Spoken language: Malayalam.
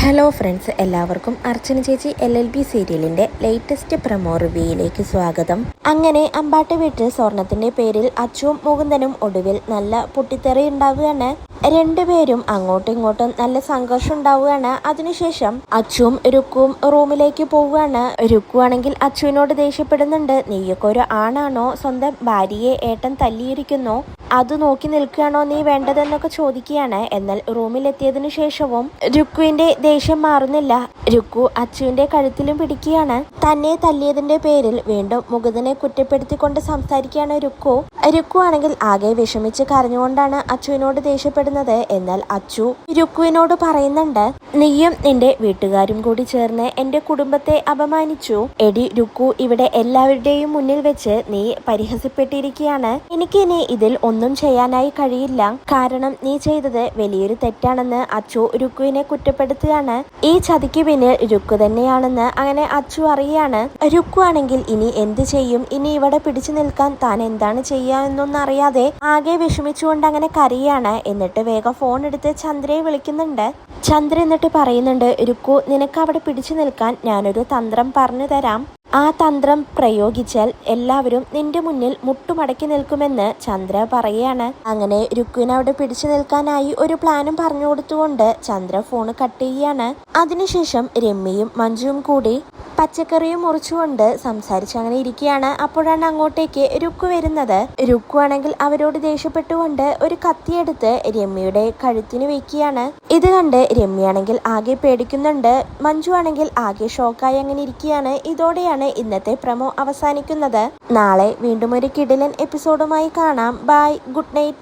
ഹലോ ഫ്രണ്ട്സ്, എല്ലാവർക്കും അർച്ചന ചേച്ചി LLB സീരിയലിന്റെ ലേറ്റസ്റ്റ് പ്രൊമോ റിവ്യൂയിലേക്ക് സ്വാഗതം. അങ്ങനെ അമ്പാട്ട് വീട്ടിൽ സ്വർണത്തിന്റെ പേരിൽ അച്ചുവും മുകുന്ദനും ഒടുവിൽ നല്ല പൊട്ടിത്തെറി ഉണ്ടാവുകയാണ്. രണ്ടുപേരും അങ്ങോട്ടും ഇങ്ങോട്ടും നല്ല സംഘർഷം ഉണ്ടാവുകയാണ്. അതിനുശേഷം അച്ചുവും രുക്കുവും റൂമിലേക്ക് പോവുകയാണ്. രുക്കു ആണെങ്കിൽ അച്ചുവിനോട് ദേഷ്യപ്പെടുന്നുണ്ട്. നീയൊക്കെ ഒരു ആണാണോ? സ്വന്തം ഭാര്യയെ ഏട്ടൻ തല്ലിയിരിക്കുന്നു, അത് നോക്കി നിൽക്കുകയാണോ നീ വേണ്ടതെന്നൊക്കെ ചോദിക്കുകയാണ്. എന്നാൽ റൂമിലെത്തിയതിനു ശേഷവും രുക്കുവിന്റെ ദേഷ്യം മാറുന്നില്ല. രുക്കു അച്ചുവിന്റെ കഴുത്തിലും പിടിക്കുകയാണ്. തന്നെ തല്ലിയതിന്റെ പേരിൽ വീണ്ടും മുകുന്ദനെ കുറ്റപ്പെടുത്തിക്കൊണ്ട് സംസാരിക്കുകയാണ് രുക്കു. രുക്കു ആണെങ്കിൽ ആകെ വിഷമിച്ച് കരഞ്ഞുകൊണ്ടാണ് അച്ചുവിനോട് ദേഷ്യപ്പെടുന്നത്. എന്നാൽ അച്ചു രുക്കുവിനോട് പറയുന്നുണ്ട്, നീയും നിന്റെ വീട്ടുകാരും കൂടി ചേർന്ന് എന്റെ കുടുംബത്തെ അപമാനിച്ചു. എടി രുക്കു, ഇവിടെ എല്ലാവരുടെയും മുന്നിൽ വെച്ച് നീ പരിഹസിപ്പെട്ടിരിക്കുകയാണ്. എനിക്കിനി ഇതിൽ ഒന്നും ചെയ്യാനായി കഴിയില്ല. കാരണം നീ ചെയ്തത് വലിയൊരു തെറ്റാണെന്ന് അച്ചു രുക്കുവിനെ കുറ്റപ്പെടുത്തുകയാണ്. ഈ ചതിക്ക് പിന്നിൽ രുക്കു തന്നെയാണെന്ന് അങ്ങനെ അച്ചു അറിയാണ്. രുക്കു ആണെങ്കിൽ ഇനി എന്ത് ചെയ്യും? ഇനി ഇവിടെ പിടിച്ചു നിൽക്കാൻ താൻ എന്താണ് ചെയ്യുക എന്നൊന്നും അറിയാതെ ആകെ വിഷമിച്ചുകൊണ്ട് അങ്ങനെ കരയാണ്. എന്നിട്ട് വേഗം ഫോൺ എടുത്ത് ചന്ദ്രയെ വിളിക്കുന്നുണ്ട്. ചന്ദ്ര എന്നിട്ട് പറയുന്നുണ്ട്, രുക്കു, നിനക്ക് അവിടെ പിടിച്ചു നിൽക്കാൻ ഞാനൊരു തന്ത്രം പറഞ്ഞു തരാം. ആ തന്ത്രം പ്രയോഗിച്ചാൽ എല്ലാവരും നിന്റെ മുന്നിൽ മുട്ടുമടക്കി നിൽക്കുമെന്ന് ചന്ദ്ര പറയാണ്. അങ്ങനെ രുക്കുവിനെ അവിടെ പിടിച്ചു നിൽക്കാനായി ഒരു പ്ലാനും പറഞ്ഞു കൊടുത്തുകൊണ്ട് ചന്ദ്ര ഫോണ് കട്ട് ചെയ്യാണ്. അതിനുശേഷം രമ്യയും മഞ്ജുവും കൂടി പച്ചക്കറിയും മുറിച്ചുകൊണ്ട് സംസാരിച്ച് അങ്ങനെ ഇരിക്കുകയാണ്. അപ്പോഴാണ് അങ്ങോട്ടേക്ക് രുക്കു വരുന്നത്. രുക്കു ആണെങ്കിൽ അവരോട് ദേഷ്യപ്പെട്ടുകൊണ്ട് ഒരു കത്തിയെടുത്ത് രമ്യയുടെ കഴുത്തിന് വെക്കുകയാണ്. ഇത് കണ്ട് രമ്യയാണെങ്കിൽ ആകെ പേടിക്കുന്നുണ്ട്. മഞ്ജു ആണെങ്കിൽ ആകെ ഷോക്കായി അങ്ങനെ ഇരിക്കുകയാണ്. ഇതോടെയാണ് ഇന്നത്തെ പ്രൊമോ അവസാനിക്കുന്നത്. നാളെ വീണ്ടും ഒരു കിടിലൻ എപ്പിസോഡുമായി കാണാം. Bye, good night.